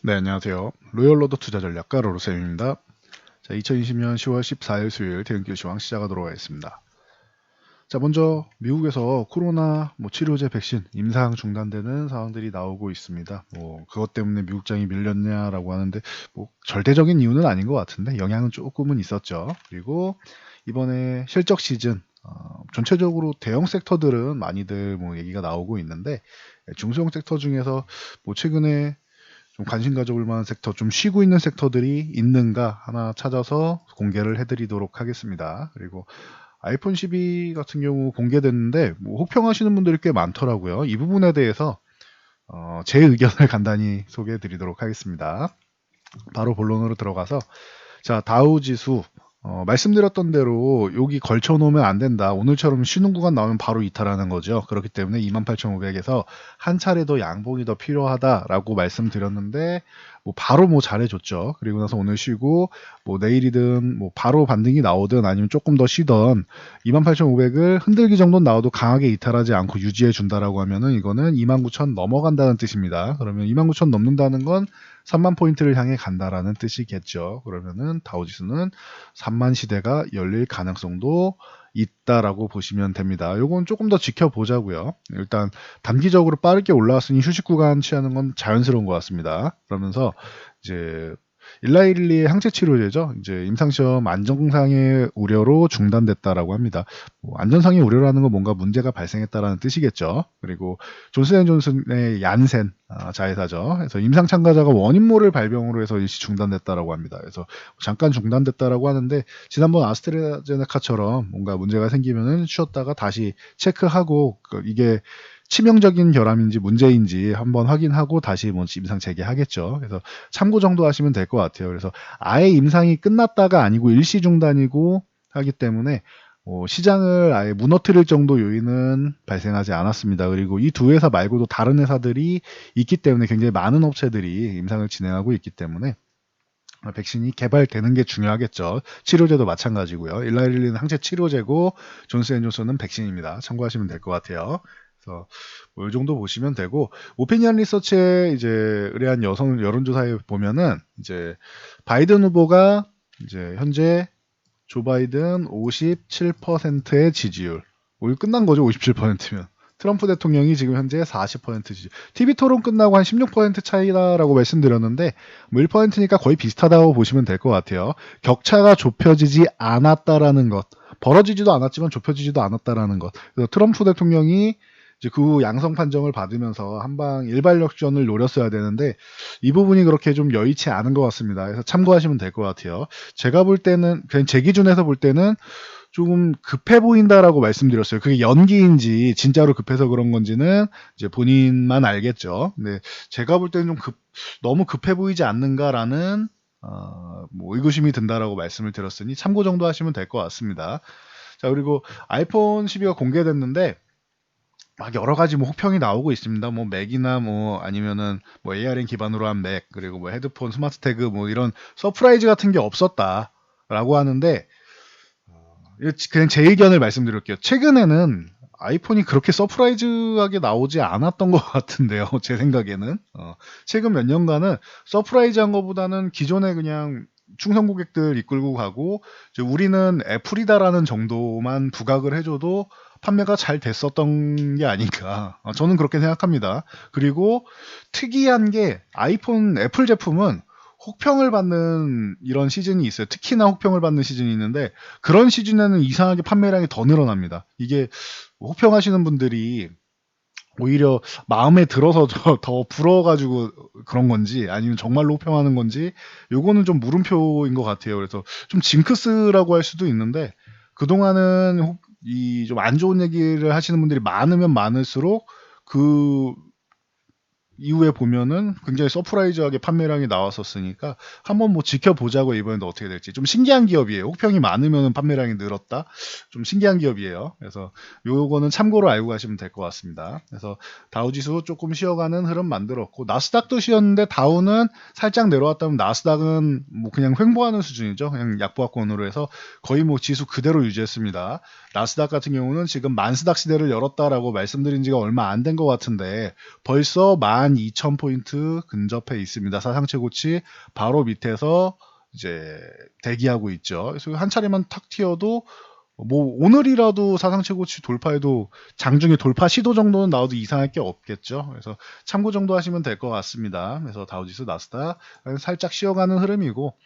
네, 안녕하세요. 로열로드 투자전략가 로로쌤입니다. 자, 2020년 10월 14일 수요일 대응교 시황 시작하도록 하겠습니다. 자, 먼저 미국에서 코로나 치료제 백신 임상 중단되는 상황들이 나오고 있습니다. 그것 때문에 미국장이 밀렸냐라고 하는데 절대적인 이유는 아닌 것 같은데 영향은 조금은 있었죠. 그리고 이번에 실적 시즌 전체적으로 대형 섹터들은 많이들 얘기가 나오고 있는데 중소형 섹터 중에서 최근에 좀 관심 가져볼 만한 섹터, 좀 쉬고 있는 섹터들이 있는가 하나 찾아서 공개를 해드리도록 하겠습니다. 그리고 아이폰 12 같은 경우 공개됐는데 혹평하시는 분들이 꽤 많더라고요. 이 부분에 대해서 제 의견을 간단히 소개해 드리도록 하겠습니다. 바로 본론으로 들어가서 자, 다우 지수 말씀드렸던 대로 여기 걸쳐 놓으면 안 된다. 오늘처럼 쉬는 구간 나오면 바로 이탈하는 거죠. 그렇기 때문에 28,500에서 한 차례 더 양봉이 더 필요하다라고 말씀드렸는데 바로 잘해줬죠. 그리고 나서 오늘 쉬고 내일이든 바로 반등이 나오든 아니면 조금 더 쉬던 28,500을 흔들기 정도 나와도 강하게 이탈하지 않고 유지해 준다라고 하면은 이거는 29,000 넘어간다는 뜻입니다. 그러면 29,000 넘는다는 건 3만 포인트를 향해 간다라는 뜻이겠죠. 그러면은 다우지수는 3만 시대가 열릴 가능성도 있다라고 보시면 됩니다. 요건 조금 더 지켜보자고요. 일단 단기적으로 빠르게 올라왔으니 휴식 구간 취하는 건 자연스러운 것 같습니다. 그러면서 이제 일라일리의 항체 치료제죠. 이제 임상시험 안정상의 우려로 중단됐다라고 합니다. 안전상의 우려라는 건 뭔가 문제가 발생했다라는 뜻이겠죠. 그리고 존슨앤존슨의 얀센 자회사죠. 그래서 임상 참가자가 원인모를 발병으로 해서 일시 중단됐다라고 합니다. 그래서 잠깐 중단됐다라고 하는데 지난번 아스트라제네카처럼 뭔가 문제가 생기면은 쉬었다가 다시 체크하고 이게 치명적인 결함인지 문제인지 한번 확인하고 다시 임상 재개하겠죠. 그래서 참고 정도 하시면 될 것 같아요. 그래서 아예 임상이 끝났다가 아니고 일시 중단이고 하기 때문에 시장을 아예 무너뜨릴 정도 요인은 발생하지 않았습니다. 그리고 이 두 회사 말고도 다른 회사들이 있기 때문에 굉장히 많은 업체들이 임상을 진행하고 있기 때문에 백신이 개발되는 게 중요하겠죠. 치료제도 마찬가지고요. 일라일리는 항체 치료제고 존스앤존슨은 백신입니다. 참고하시면 될 것 같아요. 그래서 이 정도 보시면 되고 오피니언 리서치에 이제 의뢰한 여성 여론조사에 보면은 이제 바이든 후보가 이제 현재 조 바이든 57%의 지지율. 이거 끝난 거죠. 57%면. 트럼프 대통령이 지금 현재 40% 지지율. TV 토론 끝나고 한 16% 차이다라고 말씀드렸는데 1%니까 거의 비슷하다고 보시면 될 것 같아요. 격차가 좁혀지지 않았다라는 것. 벌어지지도 않았지만 좁혀지지도 않았다라는 것. 그래서 트럼프 대통령이 이제 그 양성 판정을 받으면서 한방 일발역전을 노렸어야 되는데 이 부분이 그렇게 좀 여의치 않은 것 같습니다. 그래서 참고하시면 될 것 같아요. 제가 볼 때는 그냥 제 기준에서 볼 때는 조금 급해 보인다라고 말씀드렸어요. 그게 연기인지 진짜로 급해서 그런 건지는 이제 본인만 알겠죠. 근데 제가 볼 때는 너무 급해 보이지 않는가라는 의구심이 든다라고 말씀을 드렸으니 참고 정도 하시면 될 것 같습니다. 자, 그리고 아이폰 12가 공개됐는데 막 여러 가지 혹평이 나오고 있습니다. 맥이나 아니면은 ARM 기반으로 한 맥, 그리고 헤드폰, 스마트 태그 이런 서프라이즈 같은 게 없었다라고 하는데 그냥 제 의견을 말씀드릴게요. 최근에는 아이폰이 그렇게 서프라이즈하게 나오지 않았던 것 같은데요. 제 생각에는 최근 몇 년간은 서프라이즈한 것보다는 기존에 그냥 충성 고객들 이끌고 가고 우리는 애플이다라는 정도만 부각을 해줘도 판매가 잘 됐었던 게 아닌가. 저는 그렇게 생각합니다. 그리고 특이한 게 아이폰 애플 제품은 혹평을 받는 이런 시즌이 있어요. 특히나 혹평을 받는 시즌이 있는데 그런 시즌에는 이상하게 판매량이 더 늘어납니다. 이게 혹평하시는 분들이 오히려 마음에 들어서 더 부러워가지고 그런 건지 아니면 정말로 혹평하는 건지 요거는 좀 물음표인 것 같아요. 그래서 좀 징크스라고 할 수도 있는데 그동안은 이 좀 안 좋은 얘기를 하시는 분들이 많으면 많을수록 그 이후에 보면은 굉장히 서프라이즈하게 판매량이 나왔었으니까 한번 지켜보자고 이번에도 어떻게 될지 좀 신기한 기업이에요. 혹평이 많으면 판매량이 늘었다. 좀 신기한 기업이에요. 그래서 요거는 참고로 알고 가시면 될 것 같습니다. 그래서 다우지수 조금 쉬어가는 흐름 만들었고 나스닥도 쉬었는데 다우는 살짝 내려왔다면 나스닥은 그냥 횡보하는 수준이죠. 그냥 약보합권으로 해서 거의 지수 그대로 유지했습니다. 나스닥 같은 경우는 지금 만스닥 시대를 열었다라고 말씀드린 지가 얼마 안 된 것 같은데 벌써 12,000포인트 근접해 있습니다. 사상 최고치 바로 밑에서 이제 대기하고 있죠. 그래서 한 차례만 탁 튀어도 뭐 오늘이라도 사상 최고치 돌파해도 장중에 돌파 시도 정도는 나와도 이상할 게 없겠죠. 그래서 참고 정도 하시면 될 것 같습니다. 그래서 다우지수 나스닥 살짝 쉬어가는 흐름이고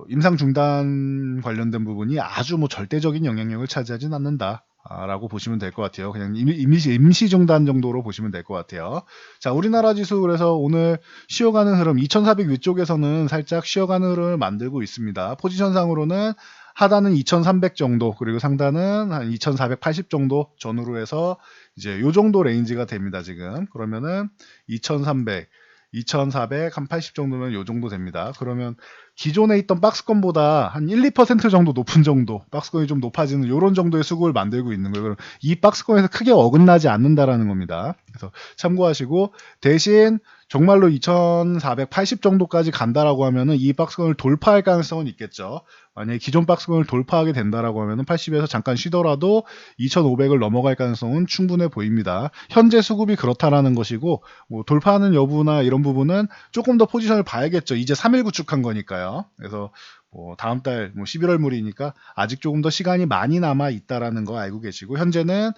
임상 중단 관련된 부분이 아주 뭐 절대적인 영향력을 차지하진 않는다. 라고 보시면 될 것 같아요. 그냥 임시 중단 정도로 보시면 될 것 같아요. 자, 우리나라 지수 그래서 오늘 쉬어가는 흐름 2400 위쪽에서는 살짝 쉬어가는 흐름을 만들고 있습니다. 포지션상으로는 하단은 2300 정도 그리고 상단은 한 2480 정도 전후로 해서 이제 요 정도 레인지가 됩니다. 지금 그러면은 2300 2400, 한 80 정도면 요 정도 됩니다. 그러면 기존에 있던 박스권보다 한 1, 2% 정도 높은 정도, 박스권이 좀 높아지는 이런 정도의 수급을 만들고 있는 거예요. 그럼 이 박스권에서 크게 어긋나지 않는다라는 겁니다. 그래서 참고하시고 대신 정말로 2480 정도까지 간다라고 하면은 이 박스권을 돌파할 가능성은 있겠죠. 만약에 기존 박스권을 돌파하게 된다라고 하면은 80에서 잠깐 쉬더라도 2500을 넘어갈 가능성은 충분해 보입니다. 현재 수급이 그렇다라는 것이고 뭐 돌파하는 여부나 이런 부분은 조금 더 포지션을 봐야겠죠. 이제 3일 구축한 거니까요. 그래서 뭐 다음 달 11월물이니까 아직 조금 더 시간이 많이 남아 있다라는 거 알고 계시고 현재는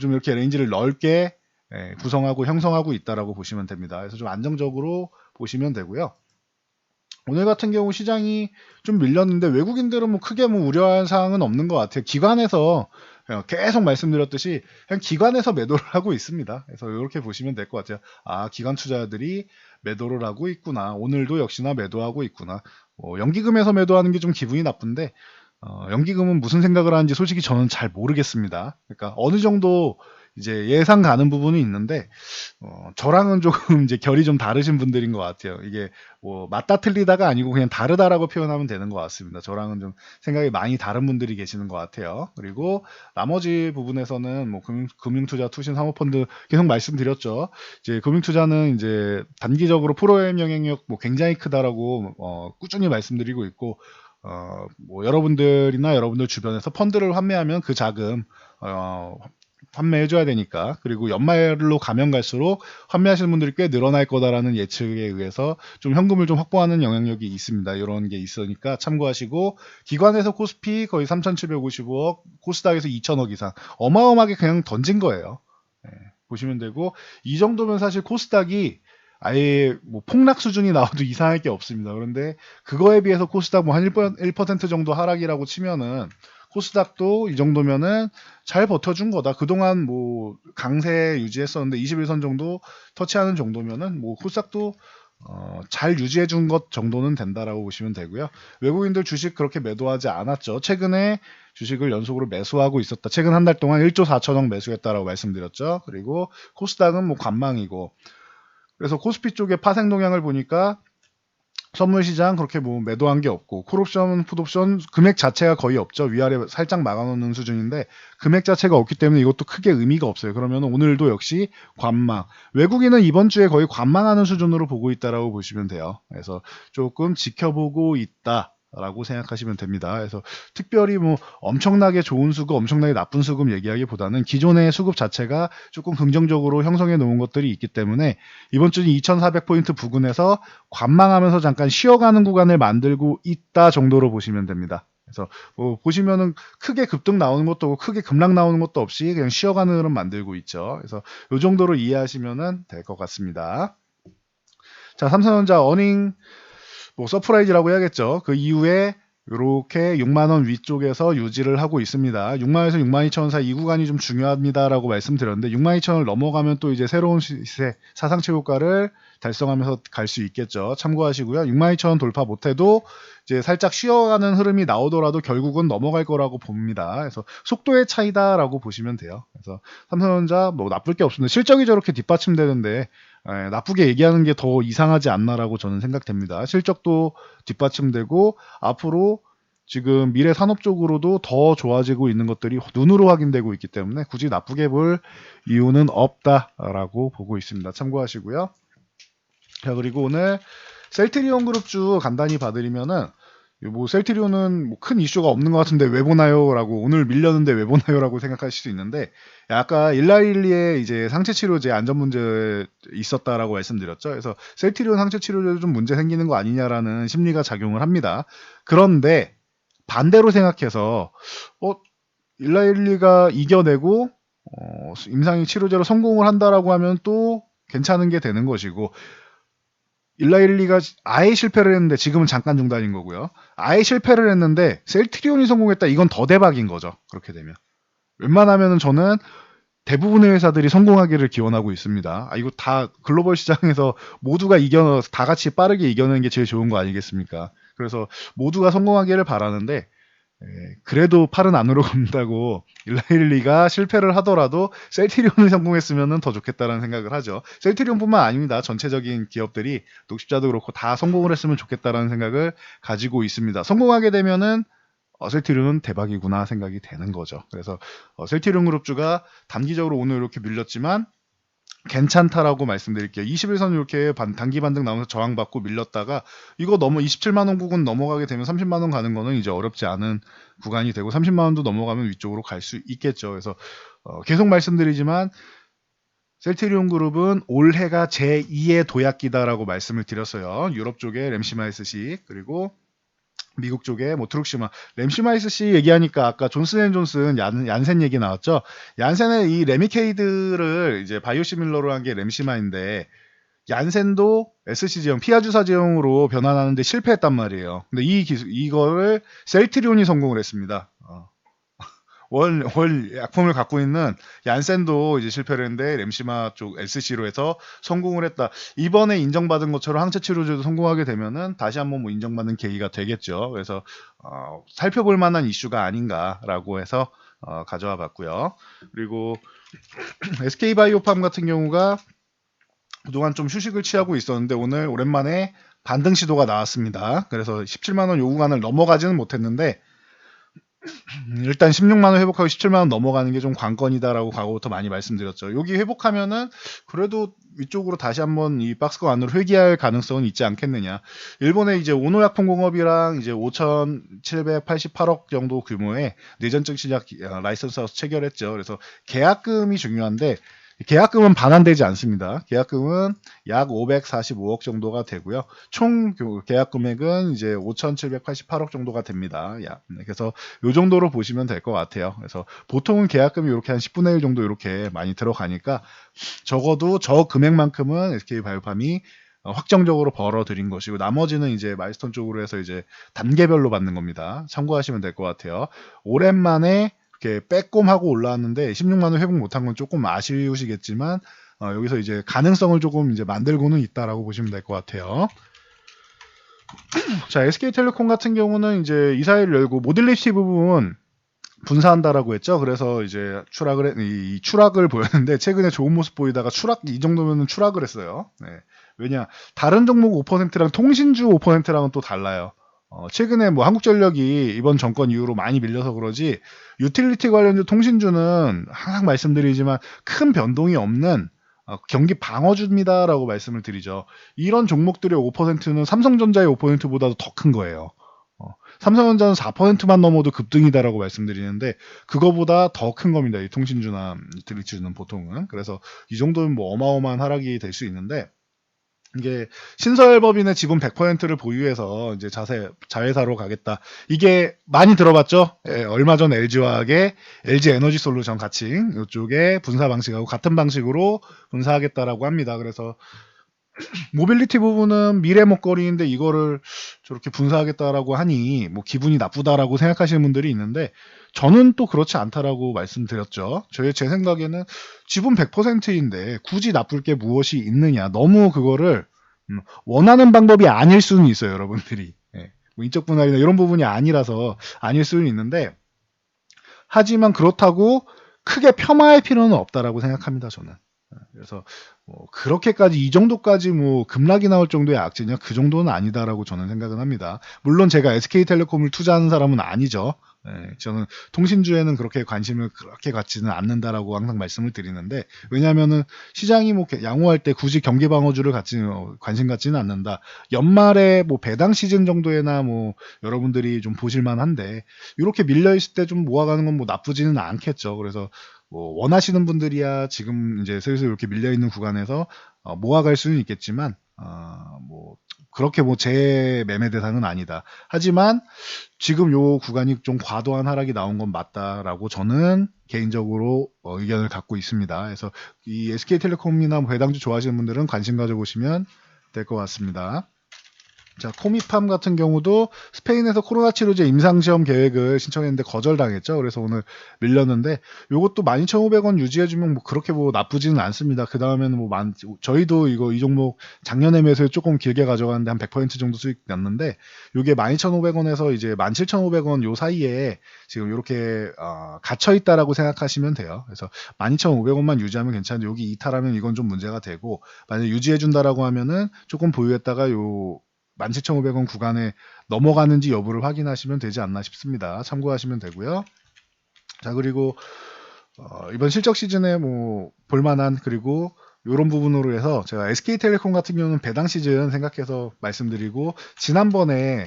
좀 이렇게 레인지를 넓게 구성하고 형성하고 있다라고 보시면 됩니다. 그래서 좀 안정적으로 보시면 되고요. 오늘 같은 경우 시장이 좀 밀렸는데 외국인들은 뭐 크게 뭐 우려할 사항은 없는 것 같아요. 기관에서 계속 말씀드렸듯이 그냥 기관에서 매도를 하고 있습니다. 그래서 이렇게 보시면 될 것 같아요. 아, 기관 투자자들이 매도를 하고 있구나. 오늘도 역시나 매도하고 있구나. 연기금에서 매도하는 게 좀 기분이 나쁜데 연기금은 무슨 생각을 하는지 솔직히 저는 잘 모르겠습니다. 그러니까 어느 정도 이제 예상 가는 부분이 있는데 저랑은 조금 이제 결이 좀 다르신 분들인 것 같아요. 이게 뭐 맞다 틀리다가 아니고 그냥 다르다라고 표현하면 되는 것 같습니다. 저랑은 좀 생각이 많이 다른 분들이 계시는 것 같아요. 그리고 나머지 부분에서는 뭐 금융투자, 투신, 사모펀드 계속 말씀드렸죠. 이제 금융투자는 이제 단기적으로 프로그램 영향력 뭐 굉장히 크다라고 꾸준히 말씀드리고 있고 뭐 여러분들이나 여러분들 주변에서 펀드를 환매하면 그 자금 환매해줘야 되니까 그리고 연말로 가면 갈수록 환매하시는 분들이 꽤 늘어날 거다라는 예측에 의해서 좀 현금을 좀 확보하는 영향력이 있습니다. 이런 게 있으니까 참고하시고 기관에서 코스피 거의 3,755억 코스닥에서 2,000억 이상 어마어마하게 그냥 던진 거예요. 보시면 되고 이 정도면 사실 코스닥이 아예 뭐 폭락 수준이 나와도 이상할 게 없습니다. 그런데 그거에 비해서 코스닥 뭐 한 1% 정도 하락이라고 치면은 코스닥도 이 정도면은 잘 버텨준 거다. 그동안 뭐 강세 유지했었는데 21선 정도 터치하는 정도면은 뭐 코스닥도 잘 유지해준 것 정도는 된다라고 보시면 되고요. 외국인들 주식 그렇게 매도하지 않았죠. 최근에 주식을 연속으로 매수하고 있었다. 최근 한 달 동안 1조 4천억 매수했다라고 말씀드렸죠. 그리고 코스닥은 뭐 관망이고 그래서 코스피 쪽에 파생 동향을 보니까 선물 시장 그렇게 뭐 매도한 게 없고 콜옵션, 풋옵션 금액 자체가 거의 없죠. 위아래 살짝 막아놓는 수준인데 금액 자체가 없기 때문에 이것도 크게 의미가 없어요. 그러면 오늘도 역시 관망. 외국인은 이번 주에 거의 관망하는 수준으로 보고 있다라고 보시면 돼요. 그래서 조금 지켜보고 있다. 라고 생각하시면 됩니다. 그래서 특별히 뭐 엄청나게 좋은 수급, 엄청나게 나쁜 수급 얘기하기보다는 기존의 수급 자체가 조금 긍정적으로 형성해 놓은 것들이 있기 때문에 이번 주는 2400포인트 부근에서 관망하면서 잠깐 쉬어가는 구간을 만들고 있다 정도로 보시면 됩니다. 그래서 뭐 보시면은 크게 급등 나오는 것도 없고 크게 급락 나오는 것도 없이 그냥 쉬어가는 흐름 만들고 있죠. 그래서 이 정도로 이해하시면 될 것 같습니다. 자, 삼성전자 어닝 뭐 서프라이즈라고 해야겠죠. 그 이후에 이렇게 6만원 위쪽에서 유지를 하고 있습니다. 6만원에서 62,000원 사이 이 구간이 좀 중요합니다라고 말씀드렸는데 62,000원을 넘어가면 또 이제 새로운 시세 사상 최고가를 달성하면서 갈 수 있겠죠. 참고하시고요. 62,000원 돌파 못해도 이제 살짝 쉬어가는 흐름이 나오더라도 결국은 넘어갈 거라고 봅니다. 그래서 속도의 차이다라고 보시면 돼요. 그래서 삼성전자 뭐 나쁠 게 없습니다. 실적이 저렇게 뒷받침되는데 나쁘게 얘기하는 게 더 이상하지 않나라고 저는 생각됩니다. 실적도 뒷받침되고 앞으로 지금 미래 산업 쪽으로도 더 좋아지고 있는 것들이 눈으로 확인되고 있기 때문에 굳이 나쁘게 볼 이유는 없다라고 보고 있습니다. 참고하시고요. 자, 그리고 오늘 셀트리온 그룹주 간단히 봐드리면은 뭐 셀트리온은 뭐 큰 이슈가 없는 것 같은데 왜 보나요라고, 오늘 밀렸는데 왜 보나요라고 생각하실 수 있는데, 아까 일라일리의 이제 상체 치료제 안전 문제 있었다라고 말씀드렸죠. 그래서 셀트리온 상체 치료제도 좀 문제 생기는 거 아니냐라는 심리가 작용을 합니다. 그런데 반대로 생각해서 일라일리가 이겨내고 임상이 치료제로 성공을 한다라고 하면 또 괜찮은 게 되는 것이고, 일라일리가 아예 실패를 했는데 지금은 잠깐 중단인 거고요. 아예 실패를 했는데 셀트리온이 성공했다. 이건 더 대박인 거죠. 그렇게 되면. 웬만하면은 저는 대부분의 회사들이 성공하기를 기원하고 있습니다. 이거 다 글로벌 시장에서 모두가 다 같이 빠르게 이겨내는 게 제일 좋은 거 아니겠습니까? 그래서 모두가 성공하기를 바라는데, 그래도 팔은 안으로 간다고 일라일리가 실패를 하더라도 셀트리온이 성공했으면 더 좋겠다라는 생각을 하죠. 셀트리온뿐만 아닙니다. 전체적인 기업들이, 녹십자도 그렇고 다 성공을 했으면 좋겠다라는 생각을 가지고 있습니다. 성공하게 되면은 셀트리온은 대박이구나 생각이 되는 거죠. 그래서 셀트리온 그룹주가 단기적으로 오늘 이렇게 밀렸지만 괜찮다라고 말씀드릴게요. 21선 이렇게 단기 반등 나오면서 저항받고 밀렸다가 이거 27만 원 구간 넘어가게 되면 30만 원 가는 거는 이제 어렵지 않은 구간이 되고, 30만 원도 넘어가면 위쪽으로 갈 수 있겠죠. 그래서 계속 말씀드리지만 셀트리온 그룹은 올해가 제2의 도약기다라고 말씀을 드렸어요. 유럽 쪽에 램시마이스시, 그리고 미국 쪽에 뭐 트룩시마, 램시마이스 씨 얘기하니까 아까 존슨앤존슨 얀센 얘기 나왔죠. 얀센의 이 레미케이드를 이제 바이오시밀러로 한 게 램시마인데, 얀센도 SC제형, 피하 주사 제형으로 변환하는데 실패했단 말이에요. 근데 이거를 셀트리온이 성공을 했습니다. 월 약품을 갖고 있는 얀센도 이제 실패를 했는데 램시마 쪽 SC로 해서 성공을 했다. 이번에 인정받은 것처럼 항체 치료제도 성공하게 되면은 다시 한번 뭐 인정받는 계기가 되겠죠. 그래서 살펴볼 만한 이슈가 아닌가라고 해서 가져와 봤고요. 그리고 SK바이오팜 같은 경우가 그동안 좀 휴식을 취하고 있었는데 오늘 오랜만에 반등 시도가 나왔습니다. 그래서 17만 원 요 구간을 넘어가지는 못했는데 일단 16만 원 회복하고 17만 원 넘어가는 게 좀 관건이다라고 과거부터 많이 말씀드렸죠. 여기 회복하면은 그래도 위쪽으로 다시 한번 이 박스권 안으로 회귀할 가능성은 있지 않겠느냐. 일본의 이제 오노약품공업이랑 이제 5,788억 정도 규모의 내전증 시작 라이선스하우스 체결했죠. 그래서 계약금이 중요한데, 계약금은 반환되지 않습니다. 계약금은 약 545억 정도가 되고요. 총 계약 금액은 이제 5,788억 정도가 됩니다. 그래서 이 정도로 보시면 될 것 같아요. 그래서 보통은 계약금이 이렇게 한 10분의 1 정도 이렇게 많이 들어가니까 적어도 저 금액만큼은 SK바이오팜이 확정적으로 벌어들인 것이고, 나머지는 이제 마일스톤 쪽으로 해서 이제 단계별로 받는 겁니다. 참고하시면 될 것 같아요. 오랜만에 이렇게 빼꼼하고 올라왔는데 16만 원 회복 못한 건 조금 아쉬우시겠지만 여기서 이제 가능성을 조금 이제 만들고는 있다라고 보시면 될 것 같아요. 자, SK텔레콤 같은 경우는 이제 이사회를 열고 모빌리티 부분 분사한다라고 했죠. 그래서 이제 추락을 보였는데 최근에 좋은 모습 보이다가 이 정도면은 추락을 했어요. 네. 왜냐, 다른 종목 5%랑 통신주 5%랑은 또 달라요. 최근에 뭐 한국전력이 이번 정권 이후로 많이 밀려서 그러지, 유틸리티 관련주 통신주는 항상 말씀드리지만 큰 변동이 없는 경기 방어주입니다라고 말씀을 드리죠. 이런 종목들의 5%는 삼성전자의 5%보다도 더 큰 거예요. 삼성전자는 4%만 넘어도 급등이다라고 말씀드리는데 그거보다 더 큰 겁니다. 이 통신주나 유틸리티주는 보통은. 그래서 이 정도면 뭐 어마어마한 하락이 될 수 있는데, 이게 신설법인의 지분 100%를 보유해서 이제 자회사로 가겠다. 이게 많이 들어봤죠? 얼마 전 LG화학의 LG 에너지 솔루션 같이 이쪽에 분사 방식하고 같은 방식으로 분사하겠다라고 합니다. 그래서 모빌리티 부분은 미래 먹거리인데 이거를 저렇게 분사하겠다라고 하니 뭐 기분이 나쁘다라고 생각하시는 분들이 있는데, 저는 또 그렇지 않다라고 말씀드렸죠. 제 생각에는 지분 100%인데 굳이 나쁠 게 무엇이 있느냐. 너무 그거를 원하는 방법이 아닐 수는 있어요, 여러분들이. 뭐 인적 분할이나 이런 부분이 아니라서 아닐 수는 있는데, 하지만 그렇다고 크게 폄하할 필요는 없다라고 생각합니다, 저는. 그래서 뭐 그렇게까지 이 정도까지 뭐 급락이 나올 정도의 악재냐, 그 정도는 아니다라고 저는 생각은 합니다. 물론 제가 SK텔레콤을 투자하는 사람은 아니죠. 저는 통신주에는 그렇게 관심을 그렇게 갖지는 않는다라고 항상 말씀을 드리는데, 왜냐하면은 시장이 뭐 양호할 때 굳이 경기방어주를 관심 갖지는 않는다. 연말에 뭐 배당 시즌 정도에나 뭐 여러분들이 좀 보실만한데, 이렇게 밀려 있을 때 좀 모아가는 건 뭐 나쁘지는 않겠죠. 그래서 뭐 원하시는 분들이야 지금 이제 슬슬 이렇게 밀려 있는 구간에서 모아갈 수는 있겠지만, 뭐 그렇게 뭐 제 매매 대상은 아니다. 하지만 지금 요 구간이 좀 과도한 하락이 나온 건 맞다라고 저는 개인적으로 의견을 갖고 있습니다. 그래서 이 SK텔레콤이나 뭐 배당주 좋아하시는 분들은 관심 가져보시면 될 것 같습니다. 자, 코미팜 같은 경우도 스페인에서 코로나 치료제 임상시험 계획을 신청했는데 거절당했죠. 그래서 오늘 밀렸는데, 요것도 12,500원 유지해주면 뭐 그렇게 뭐 나쁘지는 않습니다. 그 다음에는 뭐 저희도 이 종목 작년에 매수해 조금 길게 가져갔는데 한 100% 정도 수익 났는데, 요게 12,500원에서 이제 17,500원 요 사이에 지금 이렇게 갇혀있다라고 생각하시면 돼요. 그래서 12,500원만 유지하면 괜찮은데, 여기 이탈하면 이건 좀 문제가 되고, 만약 유지해준다라고 하면은 조금 보유했다가 요 17,500원 구간에 넘어가는지 여부를 확인하시면 되지 않나 싶습니다. 참고하시면 되고요. 자, 그리고 이번 실적 시즌에 뭐 볼만한, 그리고 이런 부분으로 해서 제가 SK텔레콤 같은 경우는 배당 시즌 생각해서 말씀드리고, 지난번에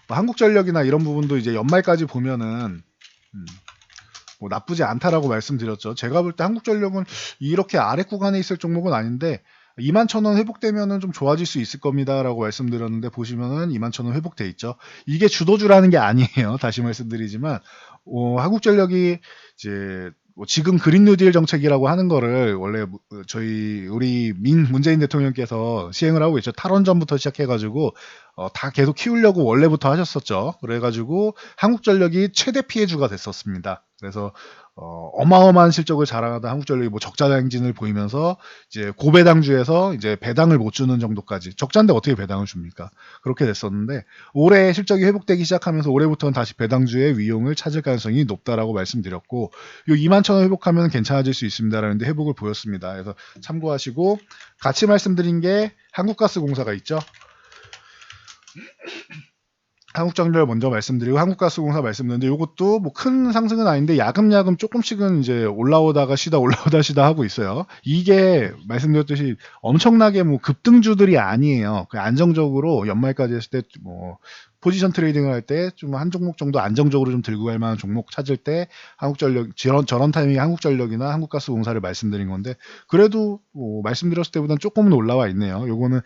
뭐 한국전력이나 이런 부분도 이제 연말까지 보면은 뭐 나쁘지 않다라고 말씀드렸죠. 제가 볼 때 한국전력은 이렇게 아래 구간에 있을 종목은 아닌데 21,000원 회복되면은 좀 좋아질 수 있을 겁니다라고 말씀드렸는데, 보시면은 21,000원 회복돼 있죠. 이게 주도주라는 게 아니에요. 다시 말씀드리지만 한국전력이 이제 뭐 지금 그린 뉴딜 정책이라고 하는 거를 원래 우리 문재인 대통령께서 시행을 하고 있죠. 탈원전부터 시작해가지고 다 계속 키우려고 원래부터 하셨었죠. 그래가지고 한국전력이 최대 피해주가 됐었습니다. 그래서 어마어마한 실적을 자랑하다 한국전력이 뭐 적자 행진을 보이면서 이제 고배당주에서 이제 배당을 못 주는 정도까지, 적자인데 어떻게 배당을 줍니까? 그렇게 됐었는데, 올해 실적이 회복되기 시작하면서 올해부터는 다시 배당주의 위용을 찾을 가능성이 높다라고 말씀드렸고, 요 21,000원 회복하면 괜찮아질 수 있습니다라는데 회복을 보였습니다. 그래서 참고하시고, 같이 말씀드린 게 한국가스공사가 있죠. 한국전력 먼저 말씀드리고 한국가스공사 말씀드렸는데, 이것도 뭐 큰 상승은 아닌데 야금야금 조금씩은 이제 올라오다가 쉬다 올라오다 쉬다 하고 있어요. 이게 말씀드렸듯이 엄청나게 뭐 급등주들이 아니에요. 안정적으로 연말까지 했을 때 뭐 포지션 트레이딩을 할 때 좀 한 종목 정도 안정적으로 좀 들고 갈 만한 종목 찾을 때 한국전력, 저런 타이밍에 한국전력이나 한국가스공사를 말씀드린 건데, 그래도 뭐 말씀드렸을 때보다는 조금은 올라와 있네요. 요거는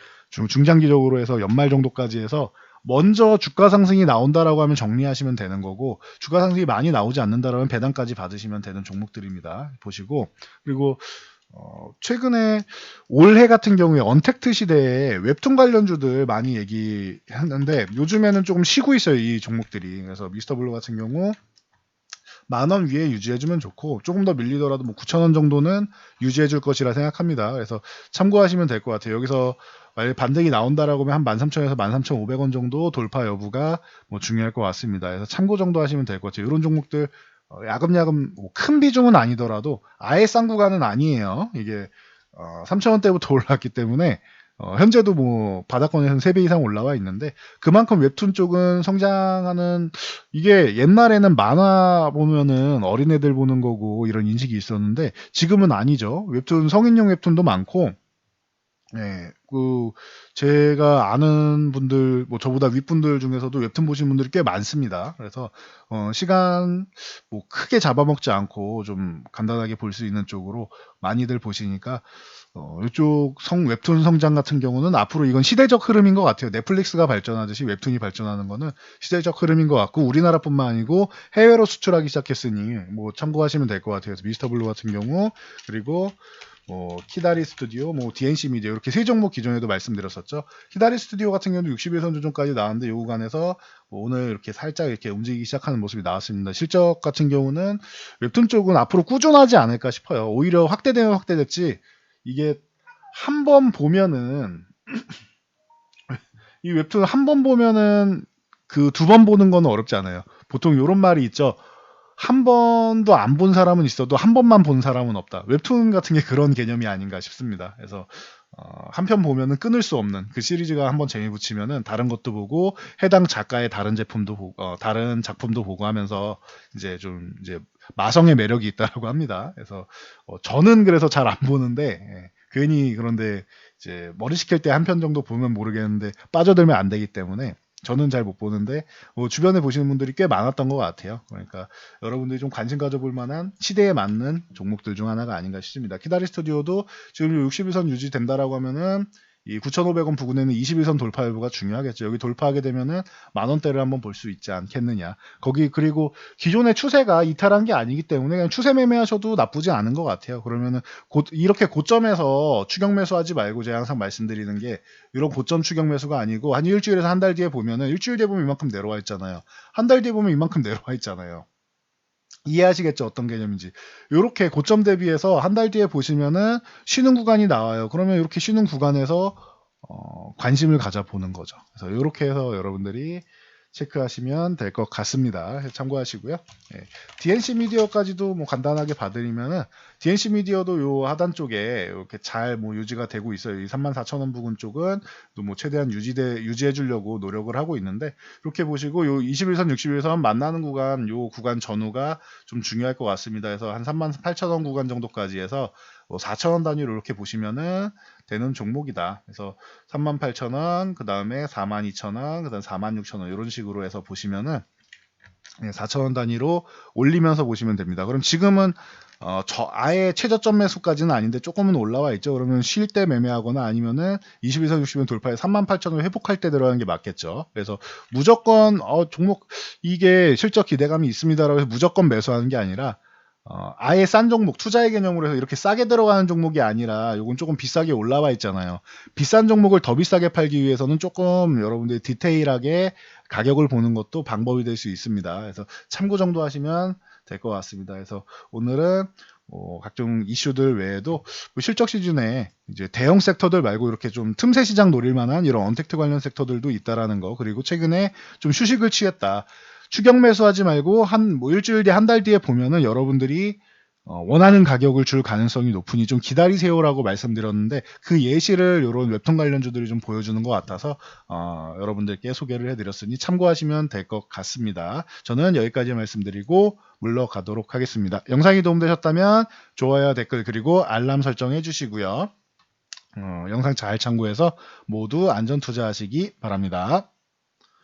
중장기적으로 해서 연말 정도까지 해서 먼저 주가 상승이 나온다라고 하면 정리하시면 되는 거고, 주가 상승이 많이 나오지 않는다라면 배당까지 받으시면 되는 종목들입니다. 보시고, 그리고 최근에 올해 같은 경우에 언택트 시대에 웹툰 관련주들 많이 얘기했는데 요즘에는 조금 쉬고 있어요, 이 종목들이. 그래서 미스터블루 같은 경우 10,000원 위에 유지해주면 좋고, 조금 더 밀리더라도 뭐 9,000원 정도는 유지해줄 것이라 생각합니다. 그래서 참고하시면 될 것 같아요. 여기서 만약 반등이 나온다라고 하면 한 13,000원에서 13,500원 정도 돌파 여부가 뭐 중요할 것 같습니다. 그래서 참고 정도 하시면 될 것 같아요. 이런 종목들 야금야금 뭐 큰 비중은 아니더라도 아예 싼 구간은 아니에요. 이게 3,000원대부터 올랐기 때문에 현재도 뭐 바닥권에서는 3배 이상 올라와 있는데, 그만큼 웹툰 쪽은 성장하는, 이게 옛날에는 만화 보면은 어린애들 보는 거고 이런 인식이 있었는데 지금은 아니죠. 웹툰, 성인용 웹툰도 많고, 네, 제가 아는 분들, 뭐 저보다 윗분들 중에서도 웹툰 보신 분들이 꽤 많습니다. 그래서 시간 뭐 크게 잡아먹지 않고 좀 간단하게 볼 수 있는 쪽으로 많이들 보시니까, 이쪽 웹툰 성장 같은 경우는 앞으로 이건 시대적 흐름인 것 같아요. 넷플릭스가 발전하듯이 웹툰이 발전하는 거는 시대적 흐름인 것 같고, 우리나라뿐만 아니고 해외로 수출하기 시작했으니 뭐 참고하시면 될 것 같아요. 그래서 미스터블루 같은 경우, 그리고 키다리 스튜디오, 뭐 DNC 미디어, 이렇게 세 종목 기존에도 말씀드렸었죠. 키다리 스튜디오 같은 경우도 60일선 조정까지 나왔는데 요 구간에서 오늘 이렇게 살짝 이렇게 움직이기 시작하는 모습이 나왔습니다. 실적 같은 경우는 웹툰 쪽은 앞으로 꾸준하지 않을까 싶어요. 오히려 확대되면 확대됐지, 이게 한 번 보면은 이 웹툰 한 번 보면은 그 두 번 보는 건 어렵지 않아요. 보통 이런 말이 있죠. 한 번도 안 본 사람은 있어도 한 번만 본 사람은 없다. 웹툰 같은 게 그런 개념이 아닌가 싶습니다. 그래서 한 편 보면은 끊을 수 없는 그 시리즈가 한번 재미 붙이면은 다른 것도 보고 해당 작가의 다른 제품도 보고 다른 작품도 보고 하면서 이제 좀 이제 마성의 매력이 있다라고 합니다. 그래서 저는 그래서 잘 안 보는데 괜히 그런데 이제 머리 식힐 때 한 편 정도 보면 모르겠는데 빠져들면 안 되기 때문에 저는 잘 못 보는데 주변에 보시는 분들이 꽤 많았던 것 같아요. 그러니까 여러분들이 좀 관심 가져볼 만한 시대에 맞는 종목들 중 하나가 아닌가 싶습니다. 키다리 스튜디오도 지금 61선 유지된다라고 하면은 이 9,500원 부근에는 21선 돌파 여부가 중요하겠죠. 여기 돌파하게 되면은 만 원대를 한번 볼 수 있지 않겠느냐. 거기 그리고 기존의 추세가 이탈한 게 아니기 때문에 그냥 추세 매매하셔도 나쁘지 않은 것 같아요. 그러면은 이렇게 고점에서 추격 매수하지 말고 제가 항상 말씀드리는 게 이런 고점 추격 매수가 아니고 한 일주일에서 한 달 뒤에 보면은 일주일 뒤에 보면 이만큼 내려와 있잖아요. 한 달 뒤에 보면 이만큼 내려와 있잖아요. 이해하시겠죠? 어떤 개념인지. 이렇게 고점 대비해서 한 달 뒤에 보시면은 쉬는 구간이 나와요. 그러면 이렇게 쉬는 구간에서 관심을 가져보는 거죠. 그래서 이렇게 해서 여러분들이 체크하시면 될 것 같습니다. 참고하시고요. 예. DNC 미디어까지도 뭐 간단하게 봐드리면은 DNC 미디어도 요 하단 쪽에 이렇게 잘 뭐 유지가 되고 있어요. 이 34,000원 부근 쪽은 또 뭐 최대한 유지해 주려고 노력을 하고 있는데 이렇게 보시고 요 21선, 61선 만나는 구간 요 구간 전후가 좀 중요할 것 같습니다. 그래서 한 38,000원 구간 정도까지 해서 4,000원 단위로 이렇게 보시면은 되는 종목이다. 그래서 38,000원, 그 다음에 42,000원, 그 다음 46,000원 이런 식으로 해서 보시면은 4,000원 단위로 올리면서 보시면 됩니다. 그럼 지금은 아예 최저점 매수까지는 아닌데 조금은 올라와 있죠. 그러면 쉴 때 매매하거나 아니면은 22선 60원 돌파에 38,000원 회복할 때 들어가는 게 맞겠죠. 그래서 무조건 종목 이게 실적 기대감이 있습니다라고 해서 무조건 매수하는 게 아니라 아예 싼 종목, 투자의 개념으로 해서 이렇게 싸게 들어가는 종목이 아니라 요건 조금 비싸게 올라와 있잖아요. 비싼 종목을 더 비싸게 팔기 위해서는 조금 여러분들이 디테일하게 가격을 보는 것도 방법이 될 수 있습니다. 그래서 참고 정도 하시면 될 것 같습니다. 그래서 오늘은 각종 이슈들 외에도 실적 시즌에 이제 대형 섹터들 말고 이렇게 좀 틈새 시장 노릴 만한 이런 언택트 관련 섹터들도 있다라는 거, 그리고 최근에 좀 휴식을 취했다. 추격 매수하지 말고 뭐 일주일 뒤, 한 달 뒤에 보면은 여러분들이 원하는 가격을 줄 가능성이 높으니 좀 기다리세요라고 말씀드렸는데 그 예시를 이런 웹툰 관련주들이 좀 보여주는 것 같아서 여러분들께 소개를 해드렸으니 참고하시면 될 것 같습니다. 저는 여기까지 말씀드리고 물러가도록 하겠습니다. 영상이 도움되셨다면 좋아요, 댓글 그리고 알람 설정해 주시고요. 영상 잘 참고해서 모두 안전 투자하시기 바랍니다.